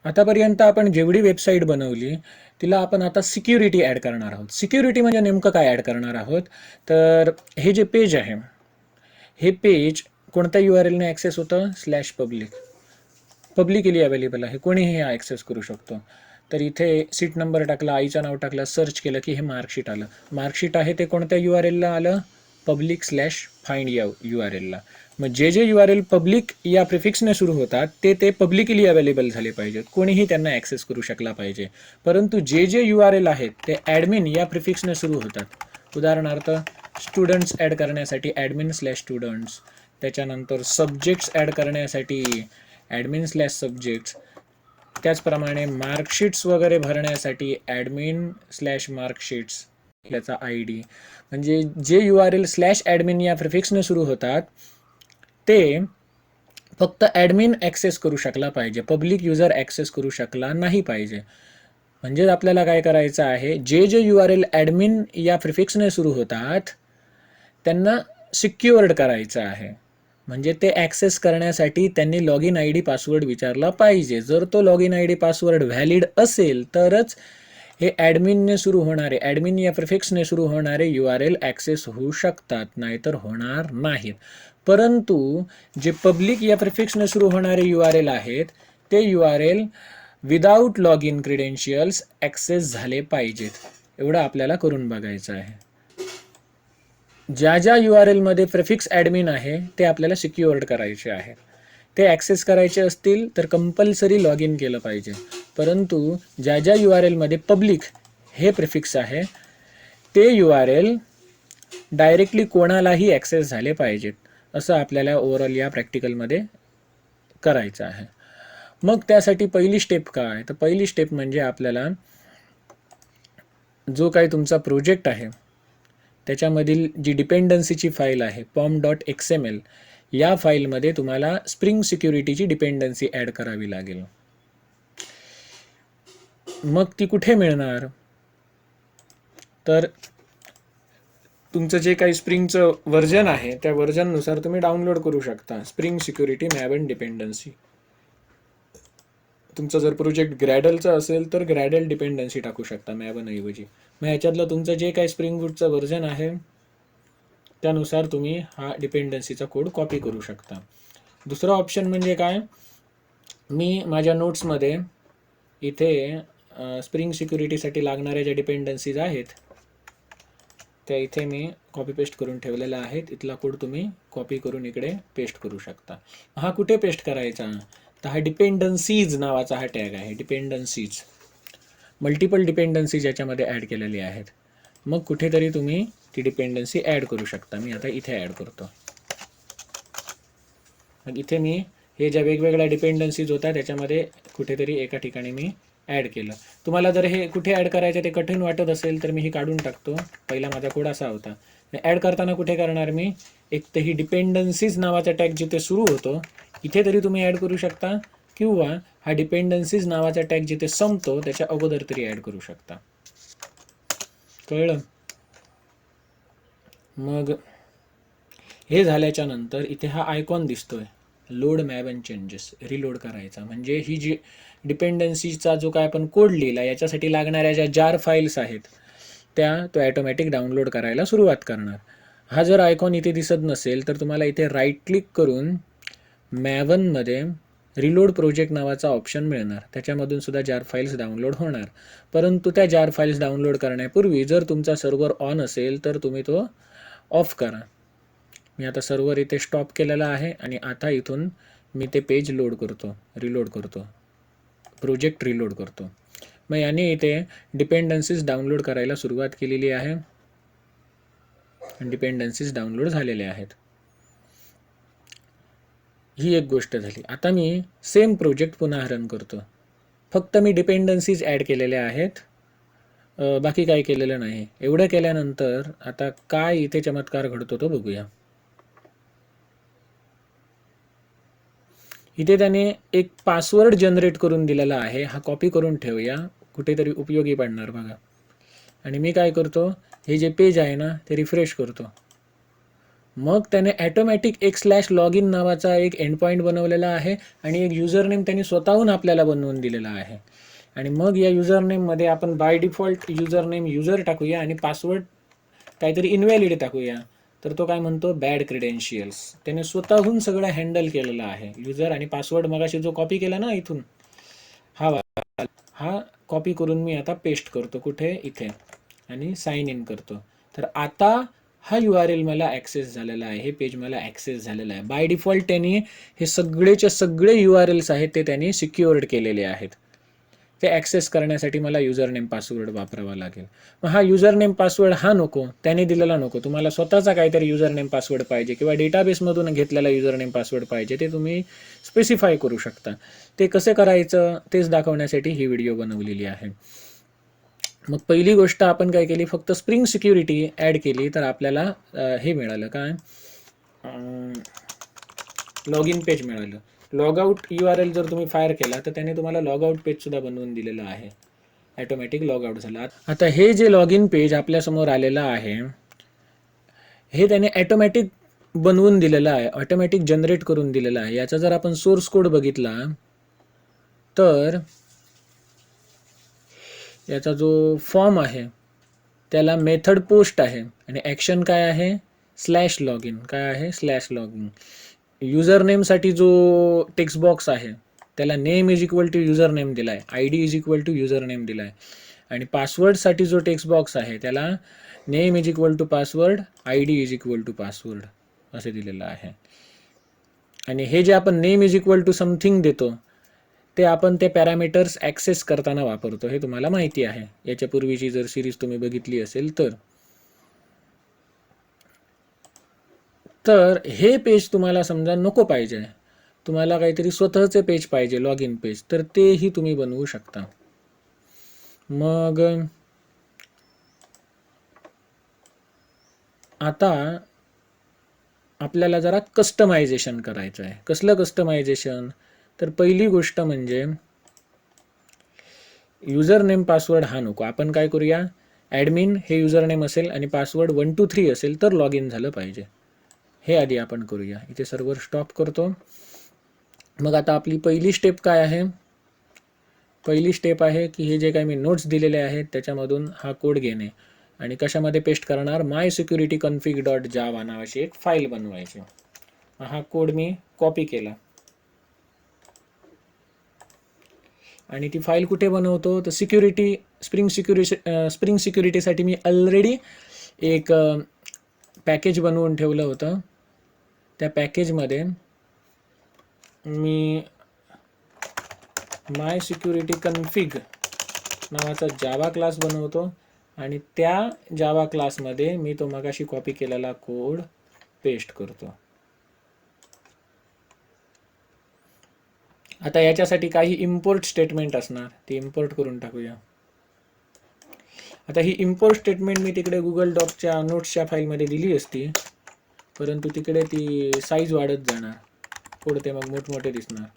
आतापर्यंत आपण जेवढी वेबसाईट बनवली तिला आपण आता सिक्युरिटी ॲड करणार आहोत. सिक्युरिटी म्हणजे नेमकं काय ॲड करणार आहोत, तर हे जे पेज आहे हे पेज कोणत्या URL ने ॲक्सेस होतं, /public, पब्लिकली अवेलेबल आहे, कोणीही हा ॲक्सेस करू शकतो. तर इथे सीट नंबर टाकला, आईचं नाव टाकलं, सर्च केलं की हे मार्कशीट आलं. मार्कशीट आहे ते कोणत्या URL ला आलं, public/find या URL ला. मग जे URL पब्लिक या प्रिफिक्सने सुरू होतात ते पब्लिकली अवेलेबल झाले पाहिजेत, कोणीही त्यांना ॲक्सेस करू शकला पाहिजे. परंतु जे URL आहेत ते ॲडमिन या प्रिफिक्सने सुरू होतात. उदाहरणार्थ स्टुडंट्स ॲड करण्यासाठी admin/students, त्याच्यानंतर सब्जेक्ट्स ॲड करण्यासाठी admin/subjects, त्याचप्रमाणे मार्कशीट्स वगैरे भरण्यासाठी admin/marksheets याचा ID. म्हणजे जे URL /admin या प्रिफिक्सने सुरू होतात ते फक्त ॲडमिन ॲक्सेस करू शकला पाहिजे, पब्लिक युजर ॲक्सेस करू शकला नाही पाहिजे. म्हणजे आपल्याला काय करायचं आहे, जे URL ॲडमिन या प्रिफिक्सने सुरू होतात त्यांना सिक्युअर्ड करायचं आहे. म्हणजे ते ॲक्सेस करण्यासाठी त्यांनी लॉगिन ID पासवर्ड विचारला पाहिजे. जर तो लॉगिन ID पासवर्ड व्हॅलिड असेल तरच हे ॲडमिनने सुरू होणारे, ॲडमिन या प्रिफिक्सने सुरू होणारे URL ॲक्सेस होऊ शकतात, नाहीतर होणार नाहीत. परंतु जे पब्लिक या प्रिफिक्सने सुरू होणारे URL आहेत ते URL without log in credentials access झाले पाहिजेत. एवढं आपल्याला करून बघायचं आहे. ज्या URL मध्ये प्रिफिक्स ॲडमिन आहे ते आपल्याला सिक्युअर्ड करायचे आहे. ते ॲक्सेस करायचे असतील तर कंपल्सरी लॉग इन केलं पाहिजे. परंतु ज्या URL मध्ये पब्लिक हे प्रिफिक्स आहे ते URL डायरेक्टली कोणालाही ॲक्सेस झाले पाहिजेत, असं आपल्याला ओव्हरऑल या प्रॅक्टिकलमध्ये करायचं आहे. मग त्यासाठी पहिली स्टेप काय, तर पहिली स्टेप म्हणजे आपल्याला जो काही तुमचा प्रोजेक्ट आहे त्याच्यामधील जी डिपेंडन्सीची फाईल आहे pom.xml या फाईलमध्ये तुम्हाला स्प्रिंग सिक्युरिटीची डिपेंडन्सी ॲड करावी लागेल. मग ती कुठे मिळणार, तर तुमचं जे काही स्प्रिंगचं व्हर्जन आहे त्या व्हर्जननुसार तुम्ही डाउनलोड करू शकता स्प्रिंग सिक्युरिटी मॅवन डिपेंडन्सी. तुमचा जर प्रोजेक्ट ग्रॅडलचा असेल तर ग्रॅडल डिपेंडन्सी टाकू शकता मॅवन ऐवजी. मग ह्याच्यातलं तुमचं जे काही स्प्रिंग बूटचं व्हर्जन आहे त्यानुसार तुम्ही हा डिपेंडन्सीचा कोड कॉपी करू शकता. दुसरा ऑप्शन म्हणजे काय, मी माझ्या नोट्समध्ये इथे स्प्रिंग सिक्युरिटीसाठी लागणाऱ्या ज्या डिपेंडन्सीज आहेत त्या इथे मी कॉपी पेस्ट करून ठेवलेल्या आहेत. इथला कोड तुम्ही कॉपी करून इकडे पेस्ट करू शकता. हा कुठे पेस्ट करायचा, तर हा डिपेंडन्सीज नावाचा हा टॅग आहे. डिपेंडन्सीज, मल्टिपल डिपेंडन्सीज याच्यामध्ये ॲड केलेली आहेत. मग कुठेतरी तुम्ही ती डिपेंडन्सी ॲड करू शकता. मी आता इथे ॲड करतो. मग इथे मी हे ज्या वेगवेगळ्या डिपेंडन्सीज होत्या त्याच्यामध्ये कुठेतरी एका ठिकाणी मी ॲड केलं. तुम्हाला जर हे कुठे ॲड करायचं ते कठीण वाटत असेल तर मी हे काढून टाकतो. पहिला माझा कोड असा होता. ॲड करताना कुठे करणार मी, एक तर ही डिपेंडन्सीज नावाचा टॅग जिथे सुरू होतो इथे तरी तुम्ही ॲड करू शकता, किंवा हा डिपेंडन्सीज नावाचा टॅग जिथे संपतो त्याच्या अगोदर तरी ॲड करू शकता. कळलं. मग हे झाल्याच्या नंतर इथे हा आयकॉन दिसतोय लोड मॅवन चेंजेस, रिलोड करायचा. म्हणजे ही जी डिपेंडन्सीचा जो काय आपण कोड लिहिला याच्यासाठी लागणाऱ्या ज्या जार फाईल्स आहेत त्या तो ॲटोमॅटिक डाउनलोड करायला सुरुवात करणार. हा जर आयकॉन इथे दिसत नसेल तर तुम्हाला इथे राईट क्लिक करून मॅवनमध्ये रिलोड प्रोजेक्ट नावाचा ऑप्शन मिळणार. त्याच्यामधून सुद्धा जार फाईल्स डाउनलोड होणार. परंतु त्या जार फाईल्स डाउनलोड करण्यापूर्वी जर तुमचा सर्व्हर ऑन असेल तर तुम्ही तो ऑफ करा. मी आता सर्व्हर इथे स्टॉप केलेला आहे आणि आता इथून मी ते पेज लोड करतो, रिलोड करतो, प्रोजेक्ट रिलोड करतो. मग याने इथे डिपेंडन्सीज डाउनलोड करायला सुरुवात केलेली आहे. डिपेंडन्सीज डाउनलोड झालेल्या आहेत. ही एक गोष्ट झाली. आता मी सेम प्रोजेक्ट पुन्हा रन करतो. फक्त मी डिपेंडन्सीज ॲड केलेल्या आहेत, बाकी काही केलेलं नाही. एवढं केल्यानंतर आता काय इथे चमत्कार घडतो तो बघूया. इथे त्याने एक पासवर्ड जनरेट करून दिलेला आहे. हा कॉपी करून ठेवूया, कुठेतरी उपयोगी पडणार बघा. आणि मी काय करतो, हे जे पेज आहे ना ते रिफ्रेश करतो. मग त्याने ॲटोमॅटिक एक स्लॅश लॉग इन नावाचा एक एंड पॉईंट बनवलेला आहे आणि एक युजर नेम त्यांनी स्वतःहून आपल्याला बनवून दिलेला आहे. आणि मग या युजर नेममध्ये आपण by default user name user टाकूया आणि पासवर्ड काहीतरी इनव्हॅलिड टाकूया. तर तो काय म्हणतो, बॅड क्रेडेन्शियल्स. त्याने स्वतःहून सगळं हँडल केलेलं आहे. युजर आणि पासवर्ड मगाशी जो कॉपी केला ना इथून, हा कॉपी करून मी आता पेस्ट करतो कुठे, इथे, आणि साइन इन करतो. तर आता हा URL मला ॲक्सेस झालेला आहे, हे पेज मला ॲक्सेस झालेलं आहे. बाय डिफॉल्ट त्यांनी हे सगळेचे सगळे URLs आहेत ते त्यांनी सिक्युअर्ड केलेले आहेत. ते ॲक्सेस करण्यासाठी मला युजर नेम पासवर्ड वापरावा लागेल. मग हा युजर नेम पासवर्ड हा नको, त्याने दिलेला नको. तुम्हाला स्वतःचा काहीतरी युजर नेम पासवर्ड पाहिजे किंवा डेटाबेसमधून घेतलेला युजर नेम पासवर्ड पाहिजे, ते तुम्ही स्पेसिफाय करू शकता. ते कसं करायचं तेच दाखवण्यासाठी ही व्हिडिओ बनवलेली आहे. मग पहिली गोष्ट आपण काय केली, फक्त स्प्रिंग सिक्युरिटी ॲड केली तर आपल्याला हे मिळालं, काय, लॉग इन पेज मिळालं. लॉगआउट URL जर तुम्ही फायर केला तर त्याने तुम्हाला लॉगआउट पेजसुद्धा बनवून दिलेलं आहे. ॲटोमॅटिक लॉगआउट झाला. आता हे जे लॉग इन पेज आपल्यासमोर आलेलं आहे, हे त्याने ॲटोमॅटिक बनवून दिलेलं आहे, ऑटोमॅटिक जनरेट करून दिलेलं आहे. याचा जर आपण सोर्स कोड बघितला तर याचा जो फॉर्म आहे त्याला मेथड पोस्ट आहे आणि ॲक्शन काय आहे, स्लॅश लॉग इन. काय आहे, स्लॅश लॉग इन. युजर नेमसाठी जो टेक्स्ट बॉक्स आहे त्याला name is equal to user name दिला आहे, ID is equal to user name दिला आहे. आणि पासवर्डसाठी जो टेक्स्ट बॉक्स आहे त्याला name is equal to password, ID is equal to password असे दिलेलं आहे. आणि हे जे आपण name is equal to something देतो ते आपण ते पॅरामीटर्स ॲक्सेस करताना वापरतो, हे तुम्हाला माहिती आहे. याच्यापूर्वीची जर सिरीज तुम्ही बघितली असेल तर हे पेज तुम्हाला समजा नको पाहिजे, तुम्हाला काहीतरी स्वतःचे पेज पाहिजे, लॉग इन पेज, तर तेही तुम्ही बनवू शकता. मग आता आपल्याला जरा कस्टमायझेशन करायचं आहे. कसलं कस्टमायझेशन, तर पहिली गोष्ट म्हणजे युजर नेम पासवर्ड हा नको. आपण काय करूया, ॲडमिन हे युजर नेम असेल आणि पासवर्ड 123 असेल तर लॉग इन झालं पाहिजे. हे आधी आपण करूया. इथे सर्व्हर स्टॉप करतो. मग आता आपली पहिली स्टेप काय आहे, पहिली स्टेप आहे की हे जे काही मी नोट्स दिलेले आहेत त्याच्यामधून हा कोड घेणे आणि कशामध्ये पेस्ट करणार, mysecurityconfig.java नावाची एक फाईल बनवायची. हा कोड मी कॉपी केला आणि ती फाईल कुठे बनवतो, तर स्प्रिंग सिक्युरिटीसाठी मी ऑलरेडी एक पॅकेज बनवून ठेवलं होतं. त्या पॅकेजमध्ये मी mysecurityconfig नावाचा जावा क्लास बनवतो आणि त्या जावा क्लासमध्ये मी तो मगाशी कॉपी केलेला कोड पेस्ट करतो. आता याच्यासाठी काही इम्पोर्ट स्टेटमेंट असणार, ती इम्पोर्ट करून टाकूया. आता ही इम्पोर्ट स्टेटमेंट मी तिकडे गुगल डॉकच्या नोट्सच्या फाईलमध्ये दिली असती, परंतु तिकडे ती साईज वाढत जाणार, कोड ते मग मोठमोठे दिसणार.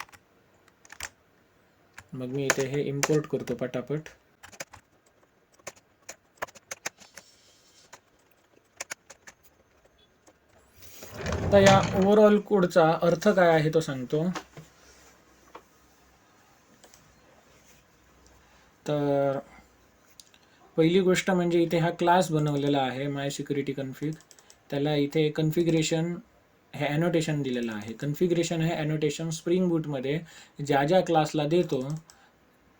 मग मी इथे हे इम्पोर्ट करतो पटापट. आता या ओव्हरऑल कोडचा अर्थ काय आहे तो सांगतो. तर पहिली गोष्ट म्हणजे इथे हा क्लास बनवलेला आहे mysecurityconfig, त्याला इथे कन्फिगरेशन हे ॲनोटेशन दिलेलं आहे. कन्फिगरेशन हे ॲनोटेशन स्प्रिंग बूटमध्ये ज्या ज्या क्लासला देतो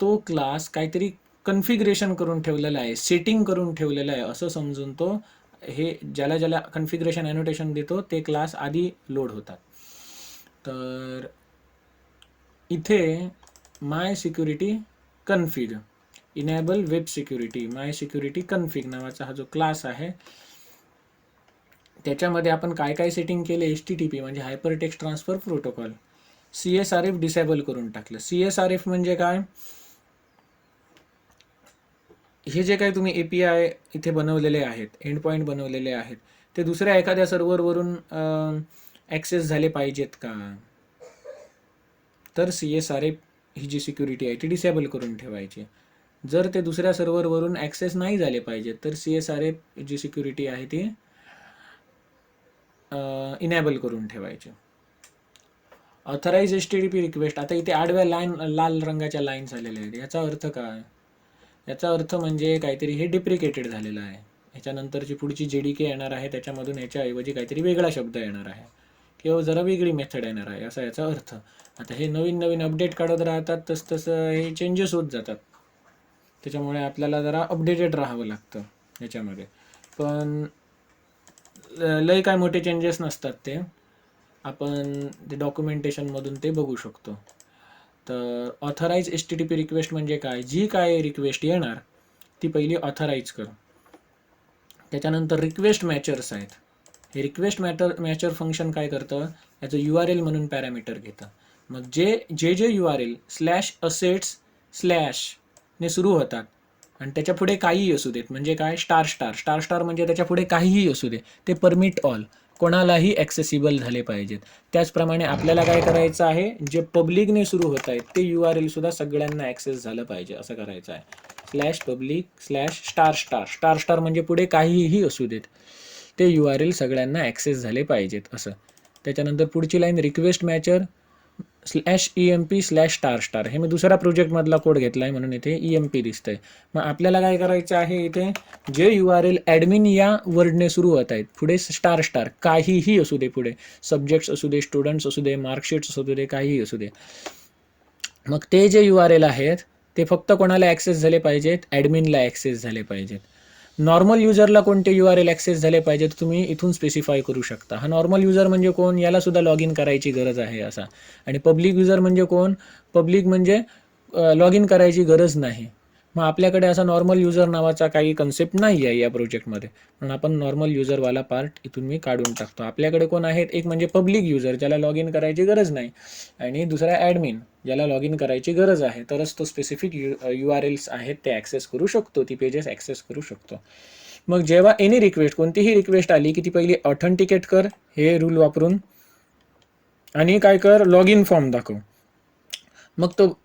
तो क्लास काहीतरी कन्फिगरेशन करून ठेवलेलं आहे, सेटिंग करून ठेवलेलं आहे असं समजून तो हे ज्याला ज्याला कन्फिगरेशन ॲनोटेशन देतो ते क्लास आधी लोड होतात. तर इथे mysecurityconfig enable web security mysecurityconfig नावाचा हा जो क्लास आहे त्याच्यामध्ये आपण काय काय सेटिंग केले, HTTP म्हणजे hyper text transfer protocol, CSRF disable करून टाकलं. CSRF म्हणजे काय, हे जे काही तुम्ही API इथे बनवलेले आहेत, एंड पॉईंट बनवलेले आहेत, ते दुसऱ्या एखाद्या सर्व्हरवरून ॲक्सेस झाले पाहिजेत का, तर CSRF ही जी सिक्युरिटी आहे ती डिसेबल करून ठेवायची. जर ते दुसऱ्या सर्व्हरवरून ॲक्सेस नाही झाले पाहिजेत तर CSRF जी सिक्युरिटी आहे ती इनेबल करून ठेवायचे. ऑथराइज HTTP रिक्वेस्ट, आता इथे आडव्या लाल रंगाच्या लाईन्स आलेल्या आहेत. याचा अर्थ काय? याचा अर्थ म्हणजे काहीतरी हे डिप्रिकेटेड झालेलं आहे. ह्याच्यानंतरची पुढची JDK येणार आहे त्याच्यामधून ह्याच्याऐवजी काहीतरी वेगळा शब्द येणार आहे किंवा जरा वेगळी मेथड येणार आहे, असा याचा अर्थ. आता हे नवीन नवीन अपडेट काढत राहतात तसं हे चेंजेस होत जातात. त्याच्यामुळे आपल्याला जरा अपडेटेड राहावं लागतं याच्यामध्ये. पण लय काय मोठे चेंजेस नसतात ते, आपण ते डॉक्युमेंटेशनमधून ते बघू शकतो. तर ऑथराइज HTTP रिक्वेस्ट म्हणजे काय? जी काय रिक्वेस्ट येणार ती पहिली ऑथराइज कर. त्याच्यानंतर रिक्वेस्ट मॅचर्स आहेत. हे रिक्वेस्ट मॅचर फंक्शन काय करतं? याचं URL म्हणून पॅरामीटर घेतं. मग जे URL /assets/ ने सुरू होतात आणि त्याच्या पुढे काहीही असू देत, म्हणजे काय? स्टार म्हणजे त्याच्या पुढे काहीही असू दे, ते परमिट ऑल, कोणालाही ॲक्सेसिबल झाले पाहिजेत. त्याचप्रमाणे आपल्याला काय करायचं आहे? जे पब्लिकने सुरू होत आहेत ते URL सुद्धा सगळ्यांना ॲक्सेस झालं पाहिजे, असं करायचं आहे. /public/*** म्हणजे पुढे काहीही असू देत, ते URL सगळ्यांना ॲक्सेस झाले पाहिजेत असं. त्याच्यानंतर पुढची लाईन रिक्वेस्ट मॅचर /emp/***. हे मी दुसऱ्या प्रोजेक्टमधला कोड घेतला आहे म्हणून इथे EMP दिसतंय. मग आपल्याला काय करायचं आहे? इथे जे URL ॲडमिन या वर्डने सुरू होत आहेत पुढे *** काहीही असू दे, पुढे सब्जेक्ट्स असू दे, स्टुडंट्स असू दे, मार्कशीट्स असू दे, काहीही असू दे. मग ते जे URL आहेत ते फक्त कोणाला ॲक्सेस झाले पाहिजेत? ॲडमिनला ॲक्सेस झाले पाहिजेत. नॉर्मल युजरला कोणते URL ॲक्सेस झाले पाहिजेत तुम्ही इथून स्पेसिफाय करू शकता. हा नॉर्मल युजर म्हणजे कोण? याला सुद्धा लॉग इन करायची गरज आहे असा. आणि पब्लिक युजर म्हणजे कोण? पब्लिक म्हणजे लॉग इन करायची गरज नाही. मग आपल्याकडे असा नॉर्मल युजर नावाचा काही कन्सेप्ट नाही आहे या प्रोजेक्टमध्ये, पण आपण नॉर्मल युजरवाला पार्ट इथून मी काढून टाकतो. आपल्याकडे कोण आहेत? एक म्हणजे पब्लिक युजर ज्याला लॉग इन करायची गरज नाही, आणि दुसरा ॲडमिन ज्याला लॉग इन करायची गरज आहे, तरच तो स्पेसिफिक URLs आहेत ते ॲक्सेस करू शकतो, ती पेजेस ॲक्सेस करू शकतो. मग जेव्हा एनी रिक्वेस्ट, कोणतीही रिक्वेस्ट आली की ती पहिली ऑथेंटिकेट कर हे रूल वापरून, आणि काय कर? लॉग इन फॉर्म दाखव. मग तो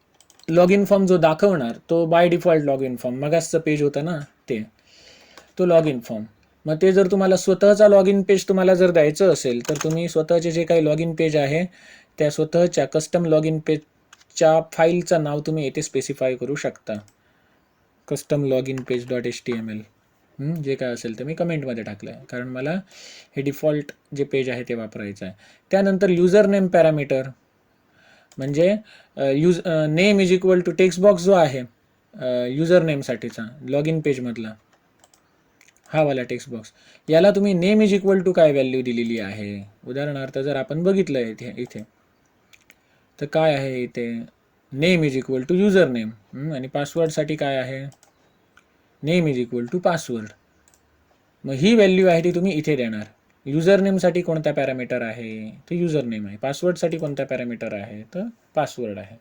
लॉग इन फॉर्म जो दाखवणार तो by default log in form, मगाचचं पेज होतं ना तो लॉग इन फॉर्म. मग ते जर तुम्हाला स्वतःचा लॉग इन पेज तुम्हाला जर द्यायचं असेल तर तुम्ही स्वतःचे जे काही लॉग इन पेज आहे त्या स्वतःच्या कस्टम लॉग इन पेजच्या फाईलचं नाव तुम्ही येथे स्पेसिफाय करू शकता. Custom log in page .html जे काय असेल ते मी कमेंटमध्ये टाकलं आहे, कारण मला हे डिफॉल्ट जे पेज आहे ते वापरायचं आहे. त्यानंतर युजर नेम पॅरामीटर म्हणजे name is equal to text box जो आहे युजर नेमसाठीचा लॉग इन पेजमधला, हा वाला टेक्स्ट बॉक्स, याला तुम्ही नेम इज इक्वल टू काय व्हॅल्यू दिलेली आहे? उदाहरणार्थ जर आपण बघितलं इथे तर काय आहे? इथे name is equal to user name, आणि पासवर्डसाठी काय आहे? Name is equal to password. मग ही व्हॅल्यू आहे ती तुम्ही इथे देणार. युजर नेमसाठी कोणता पॅरामीटर आहे? तर युजर नेम आहे. पासवर्डसाठी कोणता पॅरामीटर आहे? तर पासवर्ड आहे.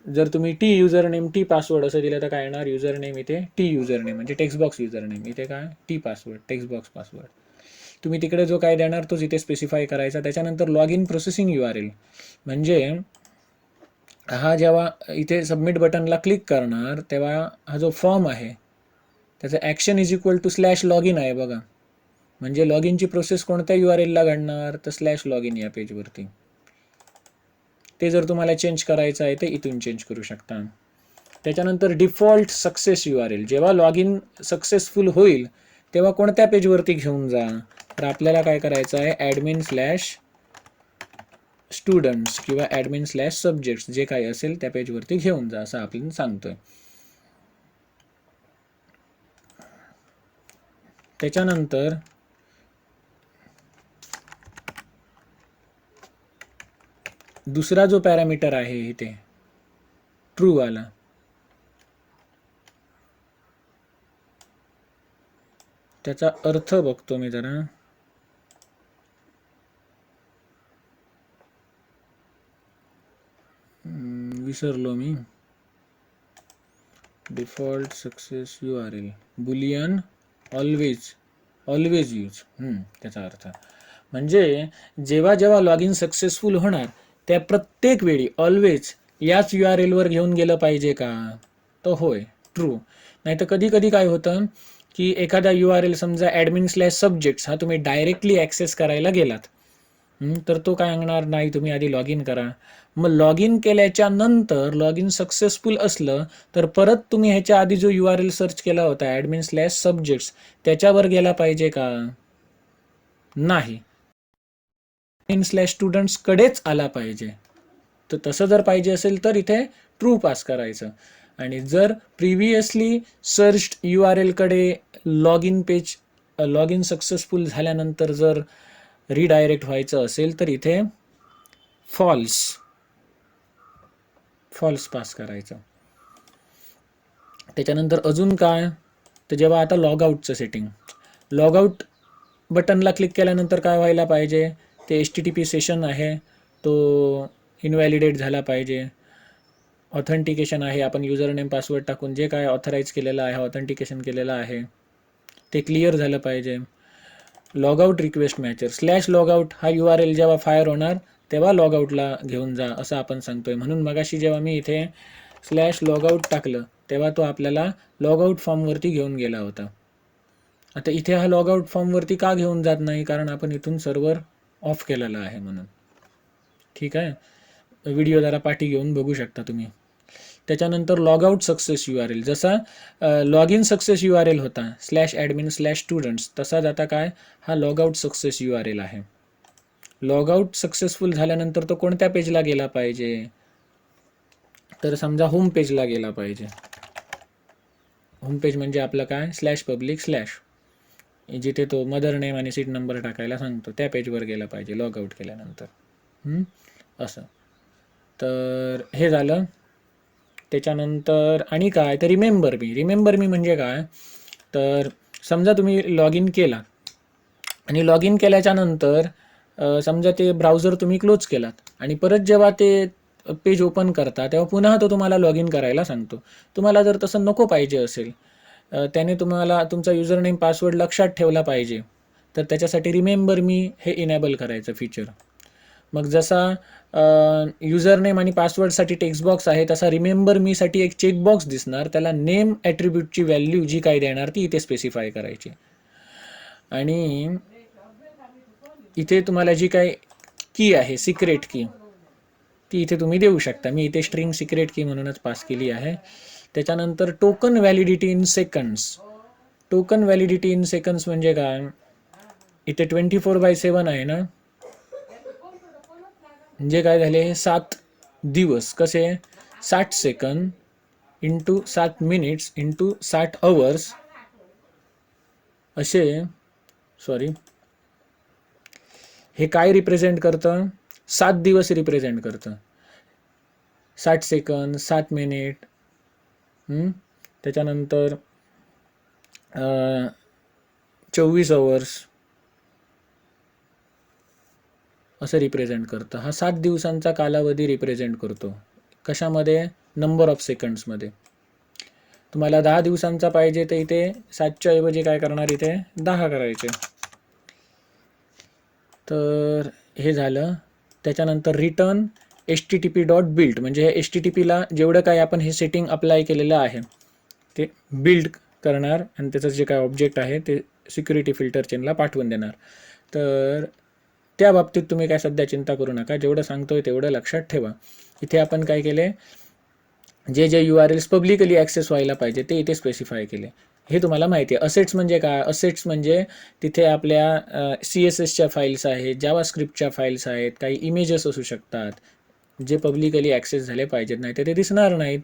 जर तुम्ही T user name T password असं दिलं तर काय येणार? युजर नेम इथे टी युजर नेम म्हणजे टेक्स्ट बॉक्स युजर नेम, इथे काय? T password text box password. तुम्ही तिकडे जो काय देणार तोच इथे स्पेसिफाय करायचा. त्याच्यानंतर लॉग इन प्रोसेसिंग URL म्हणजे हा जेव्हा इथे सबमिट बटनला क्लिक करणार तेव्हा हा जो फॉर्म आहे त्याचं action is equal to /login आहे बघा. म्हणजे लॉग इनची प्रोसेस कोणत्या URLला घडणार? तर /login या पेजवरती. ते जर तुम्हाला चेंज करायचं आहे ते इथून चेंज करू शकता. त्याच्यानंतर डिफॉल्ट सक्सेस URL, जेव्हा लॉग इन सक्सेसफुल होईल तेव्हा कोणत्या पेजवरती घेऊन जा? तर आपल्याला काय करायचं आहे? admin/students किंवा admin/subjects जे काही असेल त्या पेजवरती घेऊन जा असं आपण सांगतोय. त्याच्यानंतर दुसरा जो पॅरामीटर आहे इथे ट्रू वाला, त्याचा अर्थ बघतो मी जरा. विसरलो मी. Default success URL boolean always use, त्याचा अर्थ म्हणजे जेव्हा जेव्हा लॉग इन सक्सेसफुल होणार त्या प्रत्येक वेळी ऑलवेज याच URL वर घेऊन गेलं पाहिजे का? तर होय, ट्रू. नाही तर कधी कधी काय होतं की एखादा URL समजा admin/subjects हा तुम्ही डायरेक्टली ॲक्सेस करायला गेलात, तर तो काय सांगणार, नाही तुम्ही आधी लॉग इन करा. मग लॉग इन केल्याच्या नंतर लॉग इन सक्सेसफुल असलं तर परत तुम्ही ह्याच्या आधी जो URL सर्च केला होता admin/subjects त्याच्यावर गेला पाहिजे का? नाही, admin/students कडेच आला पाहिजे. तर तसं जर पाहिजे असेल तर इथे ट्रू पास करायचं. आणि जर प्रिव्हियसली सर्च URL कडे लॉग इन सक्सेसफुल झाल्यानंतर जर रिडायरेक्ट व्हायचं असेल तर इथे फॉल्स पास करायचं. त्याच्यानंतर अजून काय, तर जेव्हा आता लॉगआउटचं सेटिंग, लॉगआउट बटनला क्लिक केल्यानंतर काय व्हायला पाहिजे, ते HTTP सेशन आहे तो इनव्हॅलिडेट झाला पाहिजे. ऑथेंटिकेशन आहे, आपण युजर नेम पासवर्ड टाकून जे काय ऑथराईज केलेलं आहे, ऑथेंटिकेशन केलेलं आहे ते क्लिअर झालं पाहिजे. लॉगआउट रिक्वेस्ट मॅचर /लॉगआउट हा URL जेव्हा फायर होणार तेव्हा लॉगआउटला घेऊन जा असं आपण सांगतोय. म्हणून मगाशी जेव्हा मी इथे /लॉगआउट टाकलं तेव्हा तो आपल्याला लॉगआउट फॉर्मवरती घेऊन गेला होता. आता इथे हा लॉगआउट फॉर्मवरती का घेऊन जात नाही, कारण आपण इथून सर्व्हर ऑफ केलेला आहे म्हणून. ठीक आहे, व्हिडिओ जरा पाठी घेऊन बघू शकता तुम्ही. त्याच्यानंतर लॉगआउट सक्सेस URL, जसा लॉग इन सक्सेस URL होता /admin/students तसाच आता काय हा लॉगआउट सक्सेस URL आहे. लॉगआउट सक्सेसफुल झाल्यानंतर तो कोणत्या पेजला गेला पाहिजे, तर समजा होम पेजला गेला पाहिजे. होम पेज म्हणजे आपलं काय /public/ जिथे तो मदर नेम आणि सीट नंबर टाकायला सांगतो त्या पेजवर गेला पाहिजे लॉगआउट केल्यानंतर. असं तर हे झालं. त्याच्यानंतर आणि काय, तर रिमेंबर मी म्हणजे काय, तर समजा तुम्ही लॉग इन केला आणि लॉग इन केल्याच्या नंतर समजा ते ब्राउझर तुम्ही क्लोज केलात आणि परत जेव्हा ते पेज ओपन करता तेव्हा पुन्हा तो तुम्हाला लॉग इन करायला सांगतो. तुम्हाला जर तसं नको पाहिजे असेल, त्याने तुम्हाला तुमचा युजर नेम पासवर्ड लक्षात ठेवला पाहिजे, तर त्याच्यासाठी रिमेंबर मी हे इनेबल करायचं फीचर. मग जसा युजर नेम आणि पासवर्डसाठी टेक्स्ट बॉक्स आहे तसा रिमेंबर मीसाठी एक चेकबॉक्स दिसणार, त्याला नेम ॲट्रिब्यूटची व्हॅल्यू जी काय देणार ती इथे स्पेसिफाय करायची. आणि इथे तुम्हाला जी काय की आहे सिक्रेट की ती इथे तुम्ही देऊ शकता. मी इथे स्ट्रिंग सिक्रेट की म्हणूनच पास केली आहे. त्याच्यानंतर token validity in seconds. Token validity in seconds म्हणजे काय, इथे 24/7 आहे ना, म्हणजे काय झाले 7 दिवस, कसे 60 second into 7 minutes into 60 hours असे. सॉरी, हे काय रिप्रेझेंट करतं, 7 दिवस रिप्रेझेंट करतं. 60 सेकंद, 7 मिनिट, त्याच्यानंतर 24 अवर्स असं रिप्रेझेंट करतं. हा 7 दिवसांचा कालावधी रिप्रेझेंट करतो. कशामध्ये, नंबर ऑफ सेकंड्समध्ये. तुम्हाला 10 दिवसांचा पाहिजे तर इथे 7च्या ऐवजी काय करणार, इथे 10 करायचे. तर हे झालं. त्याच्यानंतर रिटर्न http.build म्हणजे हे HTTPला जेवढं काय आपण हे सेटिंग अप्लाय केलेलं आहे ते बिल्ड करणार आणि त्याचं जे काय ऑब्जेक्ट आहे ते सिक्युरिटी फिल्टर चेनला पाठवून देणार. तर त्या बाबतीत तुम्ही काय सध्या चिंता करू नका, जेवढं सांगतोय तेवढं लक्षात ठेवा. इथे आपण काय केले, जे URLs पब्लिकली ॲक्सेस व्हायला पाहिजे ते इथे स्पेसिफाय केले. हे तुम्हाला माहिती आहे. असेट्स म्हणजे काय, असेट्स म्हणजे तिथे आपल्या CSSच्या फाईल्स आहेत, जावास्क्रिप्टच्या फाईल्स आहेत, काही इमेजेस असू शकतात जे पब्लिकली ॲक्सेस झाले पाहिजेत, नाही तर ते दिसणार नाहीत.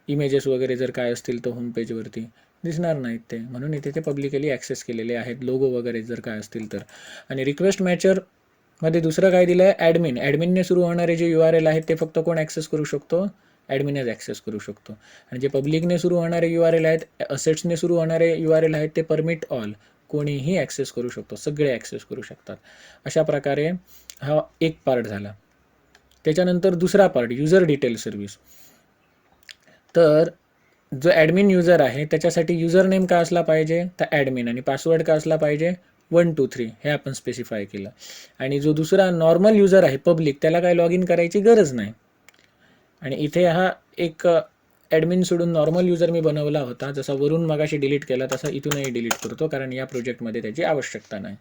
इमेजेस वगैरे जर काय असतील तर होम पेजवरती दिसणार नाहीत ते, म्हणून इथे ते पब्लिकली ॲक्सेस केलेले आहेत. लोगो वगैरे जर काय असतील तर. आणि रिक्वेस्ट मॅचरमध्ये दुसरं काय दिलं आहे, ॲडमिनने सुरू होणारे जे URL आहेत ते फक्त कोण ॲक्सेस करू शकतो, ॲडमिनच ॲक्सेस करू शकतो. आणि जे पब्लिकने सुरू होणारे URL आहेत, असेट्सने सुरू होणारे URL आहेत ते परमिट ऑल, कोणीही ॲक्सेस करू शकतो, सगळे ॲक्सेस करू शकतात. अशा प्रकारे हा एक पार्ट झाला. त्याच्यानंतर दुसरा पार्ट, युजर डिटेल सर्व्हिस. तर जो ॲडमिन युजर आहे त्याच्यासाठी युजर नेम काय असला पाहिजे, तर ॲडमिन, आणि पासवर्ड काय असला पाहिजे 123 हे आपण स्पेसिफाय केलं. आणि जो दुसरा नॉर्मल युजर आहे पब्लिक, त्याला काय लॉग इन करायची गरज नाही. आणि इथे हा एक ॲडमिन सोडून नॉर्मल युजर मी बनवला होता, जसा वरून मगाशी डिलीट केला तसा इथूनही डिलीट करतो, कारण या प्रोजेक्टमध्ये त्याची आवश्यकता नाही.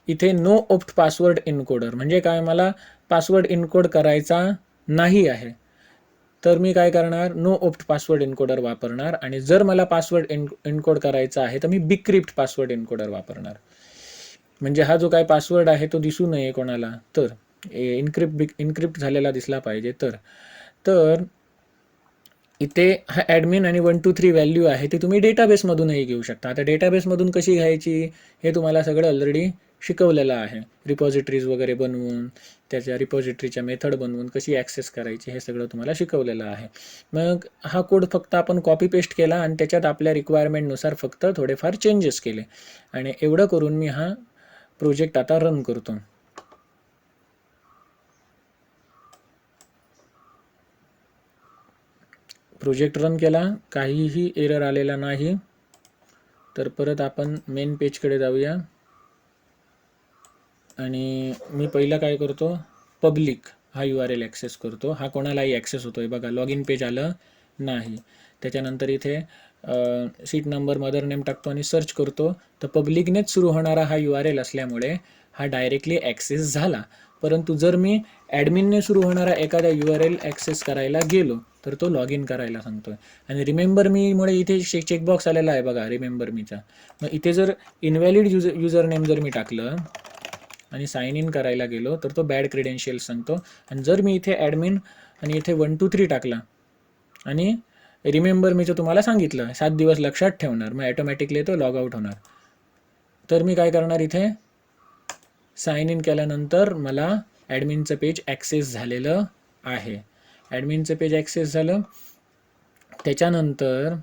इथे नो ओप्ट पासवर्ड इनकोडर म्हणजे काय, मला पासवर्ड इनकोड करायचा नाही आहे, तर मी काय करणार, नो ओप्ट पासवर्ड इनकोडर वापरणार. आणि जर मला पासवर्ड इनकोड करायचा आहे तर मी बिक्रिप्ट पासवर्ड इनकोडर वापरणार. म्हणजे हा जो काय पासवर्ड आहे तो दिसू नये कोणाला, तर इनक्रिप्ट झालेला दिसला पाहिजे. तर इथे हा ॲडमिन आणि 1 2 3 व्हॅल्यू आहे ती तुम्ही डेटाबेसमधूनही घेऊ शकता. आता डेटाबेसमधून कशी घ्यायची हे तुम्हाला सगळं ऑलरेडी शिकवलेलं आहे. रिपॉझिटरीज वगैरे बनवून, त्याच्या रिपॉझिटरीच्या मेथड बनवून कशी ॲक्सेस करायची हे सगळं तुम्हाला शिकवलेलं आहे. मग हा कोड फक्त आपण कॉपी पेस्ट केला आणि त्याच्यात आपल्या रिक्वायरमेंटनुसार फक्त थोडेफार चेंजेस केले, आणि एवढं करून मी हा प्रोजेक्ट आता रन करतो. प्रोजेक्ट रन केला, काहीही एरर आलेला नाही. तर परत आपण मेन पेजकडे जाऊया, आणि मी पहिला काय करतो, पब्लिक हा URL ॲक्सेस करतो. हा कोणालाही ॲक्सेस होतो आहे बघा, लॉग इन पेज आलं नाही. त्याच्यानंतर इथे सीट नंबर, मदर नेम टाकतो आणि सर्च करतो. तर पब्लिकनेच सुरू होणारा हा URL असल्यामुळे हा डायरेक्टली ॲक्सेस झाला. परंतु जर मी ॲडमिनने सुरू होणारा एखादा URL ॲक्सेस करायला गेलो तर तो लॉग इन करायला सांगतो आहे. आणि रिमेंबर मीमुळे इथे चेकबॉक्स आलेला आहे बघा, रिमेंबर मीचा. मग इथे जर इनव्हॅलिड युजर नेम जर मी टाकलं आणि साइन इन करायला गेलो तर तो बॅड क्रेडेन्शियल्स सांगतो. आणि जर मी इथे ॲडमिन आणि इथे 1 2 3 टाकला आणि रिमेंबर मीचं तुम्हाला सांगितलं 7 दिवस लक्षात ठेवणार, मग ॲटोमॅटिकली तो लॉग आउट होणार. तर मी काय करणार, इथे साइन इन केल्यानंतर मला ॲडमिनचं पेज ॲक्सेस झालेलं आहे. ॲडमिनचं पेज ॲक्सेस झालं. त्याच्यानंतर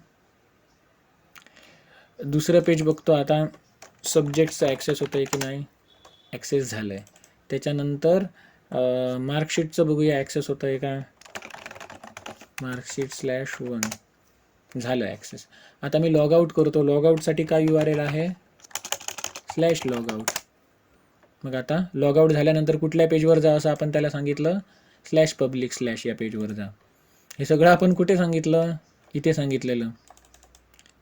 दुसरं पेज बघतो आता, सब्जेक्टचं ॲक्सेस होतं आहे की नाही, ॲक्सेस झालं आहे. त्याच्यानंतर मार्कशीटचं बघूया ॲक्सेस होतं आहे का, मार्कशीट/1 झालं ॲक्सेस. आता मी लॉगआउट करतो. लॉगआउटसाठी काय URL आहे, /logout. मग आता लॉगआउट झाल्यानंतर कुठल्या पेजवर जा असं आपण त्याला सांगितलं, /public/ या पेजवर जा. हे सगळं आपण कुठे सांगितलं, इथे सांगितलेलं,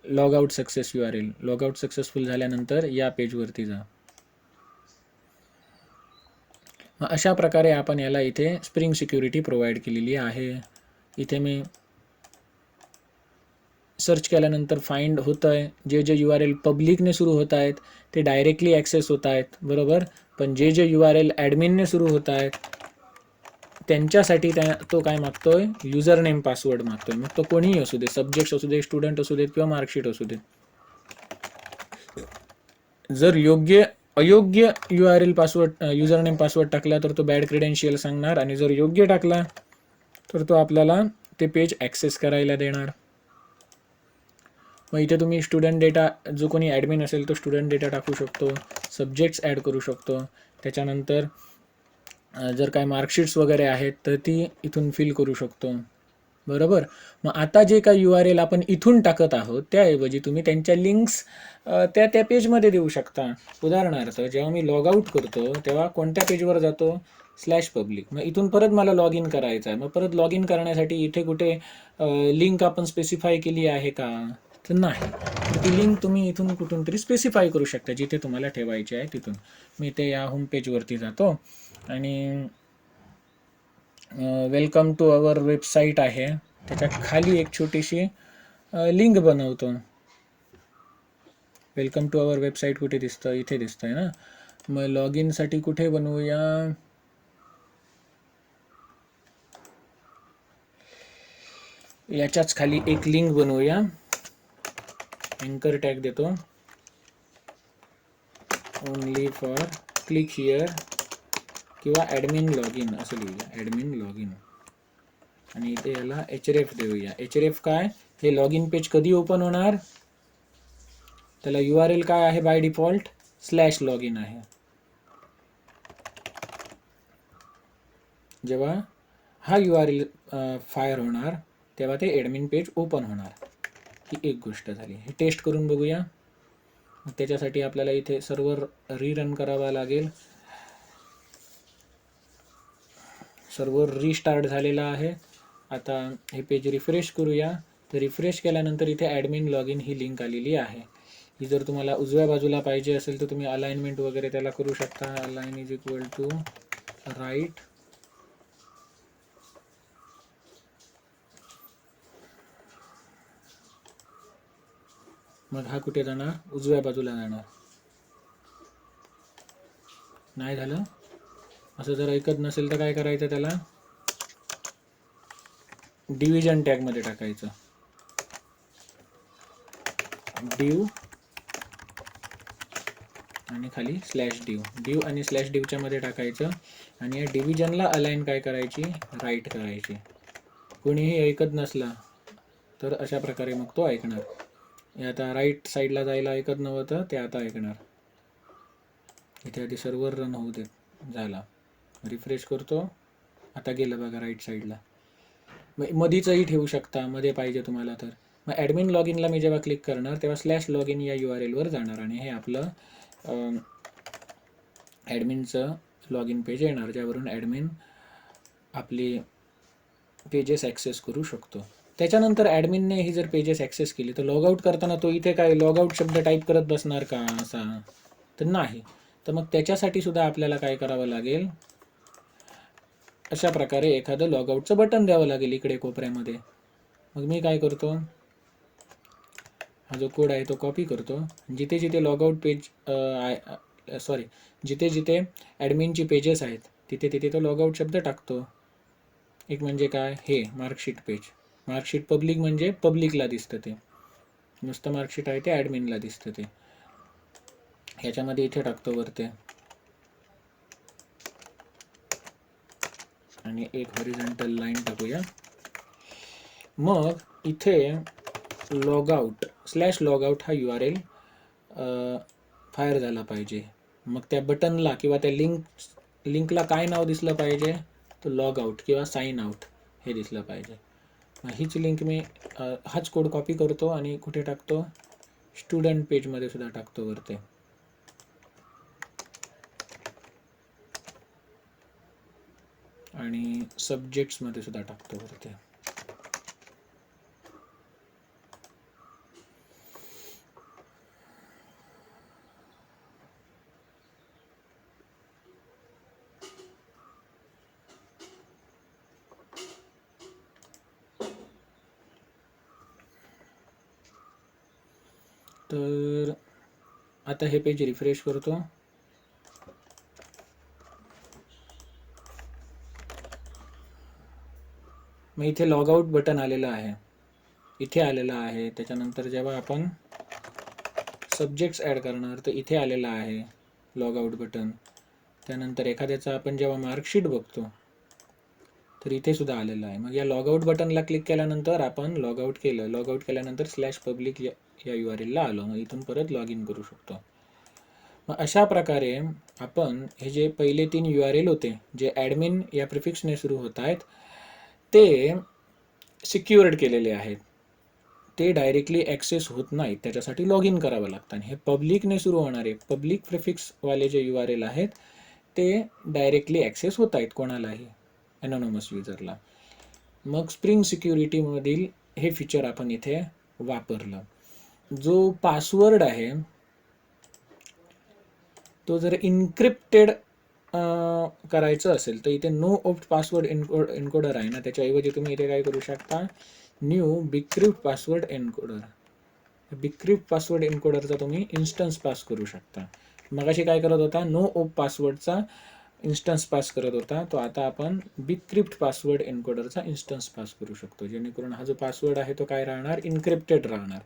logout success URL. Logout successful झाल्यानंतर या पेजवरती जा. अशा प्रकारे आपण याला इथे स्प्रिंग सिक्युरिटी प्रोव्हाइड केलेली आहे. इथे मी सर्च केल्यानंतर फाइंड होतं आहे, जे URL पब्लिकने सुरू होत आहेत ते डायरेक्टली ॲक्सेस होत आहेत, बरोबर. पण जे URL ॲडमिनने सुरू होत आहेत त्यांच्यासाठी तो काय मागतोय, युजर नेम पासवर्ड मागतोय. मग तो कोणीही असू दे, सब्जेक्ट असू दे, स्टुडंट असू देत किंवा मार्कशीट असू दे. जर अयोग्य URL password, user name password टाकला तर तो बॅड क्रेडेन्शियल सांगणार, आणि जर योग्य टाकला तर तो आपल्याला ते पेज ॲक्सेस करायला देणार. मग इथे तुम्ही स्टुडंट डेटा, जो कोणी ॲडमिन असेल तो स्टुडंट डेटा टाकू शकतो, सब्जेक्ट्स ॲड करू शकतो. त्याच्यानंतर जर काय मार्कशीट्स वगैरे आहेत तर ती इथून फिल करू शकतो, बरोबर. मग आता जे काही URL आपण इथून टाकत आहोत त्याऐवजी तुम्ही त्यांच्या लिंक्स त्या पेजमध्ये देऊ शकता. उदाहरणार्थ जेव्हा मी लॉगआउट करतो तेव्हा कोणत्या पेजवर जातो, /public. मग इथून परत मला लॉग इन करायचं आहे. मग परत लॉग इन करण्यासाठी इथे कुठे लिंक आपण स्पेसिफाय केली आहे का, तर नाही. ती लिंक तुम्ही इथून कुठून तरी स्पेसिफाय करू शकता, जिथे तुम्हाला ठेवायची आहे तिथून. मी ते या होम पेजवरती जातो आणि वेलकम टू अवर वेबसाईट आहे, त्याच्या खाली एक छोटीशी लिंक बनवतो. वेलकम टू अवर वेबसाईट कुठे दिसतं, इथे दिसतंय ना. मग लॉग इनसाठी कुठे बनवूया, याच्याच खाली एक लिंक बनवूया. एंकर टॅग देतो, ओनली फॉर क्लिक हिअर, किंवा ॲडमिन लॉग इन असं लिहूया, ॲडमिन लॉग इन. आणि इथे याला href देऊया. href काय, हे लॉग इन पेज कधी ओपन होणार, त्याला URL काय आहे बाय डिफॉल्ट, /login आहे. जेव्हा हा URL फायर होणार तेव्हा ते ॲडमिन पेज ओपन होणार. ही एक गोष्ट झाली. हे टेस्ट करून बघूया. त्याच्यासाठी आपल्याला इथे सर्व्हर रीरन करावा लागेल. सर्व्हर रिस्टार्ट झालेला आहे. आता हे पेज रिफ्रेश करूया. तर रिफ्रेश केल्यानंतर इथे admin log in he link आलेली आहे. ही जर तुम्हाला उजव्या बाजूला पाहिजे असेल तर तुम्ही अलाइनमेंट वगैरे त्याला करू शकता. Align is equal to right. मग हा कुठे जाणार? उजव्या बाजूला जाणार. नाही झालं असं जर ऐकत नसेल तर काय करायचं, त्याला डिव्हिजन टॅगमध्ये टाकायचं. डिव आणि खाली स्लॅश डिव आणि स्लॅश डिवच्या मध्ये टाकायचं. आणि या डिव्हिजनला अलाइन काय करायची? राईट करायची. कोणीही ऐकत नसला तर अशा प्रकारे मग तो ऐकणार. हे आता राईट साईडला जायला ऐकत नव्हतं, ते आता ऐकणार. इथे आधी सर्व्हर रन होऊ देत. झाला. रिफ्रेश करतो. आता गेलं बघा राईट साईडला. मधीचंही ठेवू शकता, मध्ये पाहिजे तुम्हाला तर. मग ॲडमिन लॉग इनला मी जेव्हा क्लिक करणार तेव्हा स्लॅश लॉग इन या URL वर जाणार आणि हे आपलं ॲडमिनचं लॉग इन पेज येणार, ज्यावरून ॲडमिन आपली पेजेस ॲक्सेस करू शकतो. त्याच्यानंतर ॲडमिनने ही जर पेजेस ॲक्सेस केली तर लॉगआउट करताना तो इथे काय लॉगआउट शब्द टाईप करत बसणार का असा? तर नाही. तर मग त्याच्यासाठी सुद्धा आपल्याला काय करावं लागेल? अशा प्रकारे एखादं लॉगआउटचं बटन द्यावं लागेल इकडे कोपऱ्यामध्ये. मग मी काय करतो, हा जो कोड आहे तो कॉपी करतो. जिथे जिथे लॉगआउट पेज जिथे जिथे ॲडमिनची पेजेस आहेत तिथे तिथे तो लॉगआउट शब्द टाकतो. एक म्हणजे काय, हे मार्कशीट पेज. मार्कशीट पब्लिक म्हणजे पब्लिकला दिसतं, ते नुसतं मार्कशीट आहे ते ॲडमिनला दिसतं. ते ह्याच्यामध्ये इथे टाकतो वरते. आणि एक हॉरिझॉन्टल लाईन टाकूया. मग इथे लॉगआउट स्लॅश लॉगआउट हा URL फायर झाला पाहिजे. मग त्या बटनला किंवा त्या लिंकला काय नाव दिसलं पाहिजे? तर लॉगआउट किंवा साइन आउट हे दिसलं पाहिजे. हीच लिंक मी हाच कोड कॉपी करतो आणि कुठे टाकतो? स्टुडंट पेजमध्ये सुद्धा टाकतो वरते. आणि सब्जेक्ट्समध्ये सुद्धा टाकतो वरते. तर आता हे पेज रिफ्रेश करतो. मग इथे लॉगआउट बटन आलेलं आहे, इथे आलेलं आहे. त्याच्यानंतर जेव्हा आपण सब्जेक्ट्स ॲड करणार तर इथे आलेलं आहे लॉगआउट बटन. त्यानंतर एखाद्याचा आपण जेव्हा मार्कशीट बघतो तर इथे सुद्धा आलेलं आहे. मग या लॉगआउट बटनला क्लिक केल्यानंतर आपण लॉगआउट केलं. लॉगआउट केल्यानंतर स्लॅश पब्लिक या URLला आलो. मग इथून परत लॉग इन करू शकतो. मग अशा प्रकारे आपण हे जे पहिले 3 URL होते जे ॲडमिन या प्रिफिक्सने सुरू होत आहेत ते सिक्युअर्ड केलेले आहेत. ते डायरेक्टली ॲक्सेस होत नाहीत, त्याच्यासाठी लॉग इन करावं लागतं. आणि हे पब्लिकने सुरू होणारे पब्लिक प्रिफिक्सवाले जे URL आहेत ते डायरेक्टली ॲक्सेस होत आहेत कोणालाही, ॲनॉनमस युजरला. मग स्प्रिंग सिक्युरिटीमधील हे फीचर आपण इथे वापरलं. जो पासवर्ड आहे तो जर इन्क्रिप्टेड करायचं असेल तर इथे नो ऑप्ट पासवर्ड एन्कोडर आहे ना, त्याच्याऐवजी तुम्ही इथे काय करू शकता? New bcrypt password encoder. Bcrypt password एन्कोडरचा तुम्ही इन्स्टन्स पास करू शकता. मगाशी काय करत होता? नो ऑप पासवर्डचा इन्स्टन्स पास करत होता, तो आता आपण बिक्रिप्ट पासवर्ड एन्कोडरचा इन्स्टन्स पास करू शकतो. जेणेकरून हा जो पासवर्ड आहे तो काय राहणार? इन्क्रिप्टेड राहणार.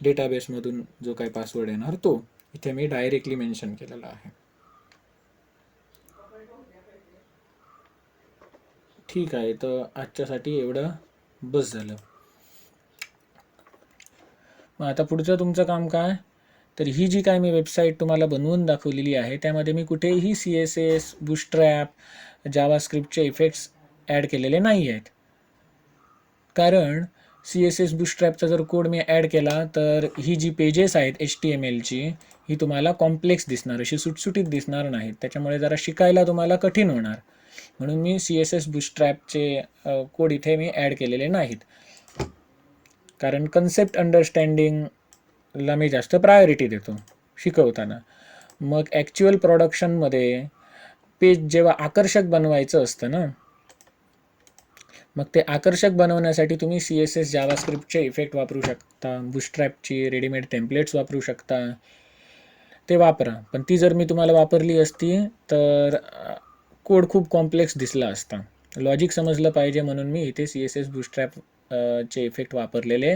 डेटाबेसमधून जो काय पासवर्ड येणार तो इथे मी डायरेक्टली मेन्शन केलेला आहे. ठीक आहे, तर आजच्यासाठी एवढं बस झालं. मग आता पुढचं तुमचं काम काय? तर ही जी काय मी वेबसाईट तुम्हाला बनवून दाखवलेली आहे त्यामध्ये मी कुठेही CSS, बूटस्ट्रॅप, जावास्क्रिप्टचे इफेक्ट्स ॲड केलेले नाही आहेत. कारण CSS बूटस्ट्रॅपचा जर कोड मी ॲड केला तर ही जी पेजेस आहेत HTMLची ही तुम्हाला कॉम्प्लेक्स दिसणार, अशी सुटसुटीत दिसणार नाहीत. त्याच्यामुळे जरा शिकायला तुम्हाला कठीण होणार. म्हणून मी CSS बूटस्ट्रॅपचे कोड इथे मी ॲड केलेले नाहीत, कारण कन्सेप्ट अंडरस्टँडिंगला मी जास्त प्रायोरिटी देतो शिकवताना. मग ॲक्च्युअल प्रोडक्शनमध्ये पेज जेव्हा आकर्षक बनवायचं असतं ना, मग ते आकर्षक बनवण्यासाठी तुम्ही CSS जावास्क्रिप्टचे इफेक्ट वापरू शकता, बूटस्ट्रॅपची रेडीमेड टेम्पलेट्स वापरू शकता, ते वापरा. पण ती जर मी तुम्हाला वापरली असती तर कोड खूप कॉम्प्लेक्स दिसला असता. लॉजिक समजलं पाहिजे म्हणून मी इथे CSS बूटस्ट्रॅप चे इफेक्ट वापरलेले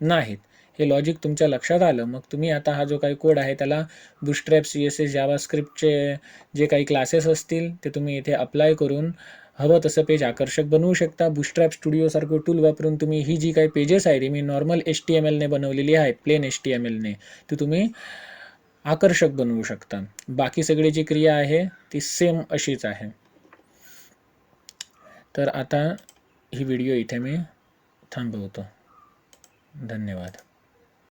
नाहीत. हे लॉजिक तुमच्या लक्षात आलं. मग तुम्ही आता हा जो काही कोड आहे त्याला बूटस्ट्रॅप CSS जावास्क्रिप्टचे जे काही क्लासेस असतील ते तुम्ही इथे अप्लाय करून हवं तसं पेज आकर्षक बनवू शकता. बूटस्ट्रॅप स्टुडिओसारखं टूल वापरून तुम्ही ही जी काही पेजेस आहे ती मी नॉर्मल HTML बनवलेली आहेत, प्लेन HTML ती तुम्ही आकर्षक बनवू शकता. बाकी सगळी जी क्रिया आहे ती सेम अशीच आहे. तर आता ही व्हिडिओ इथे मी थांबवतो. धन्यवाद.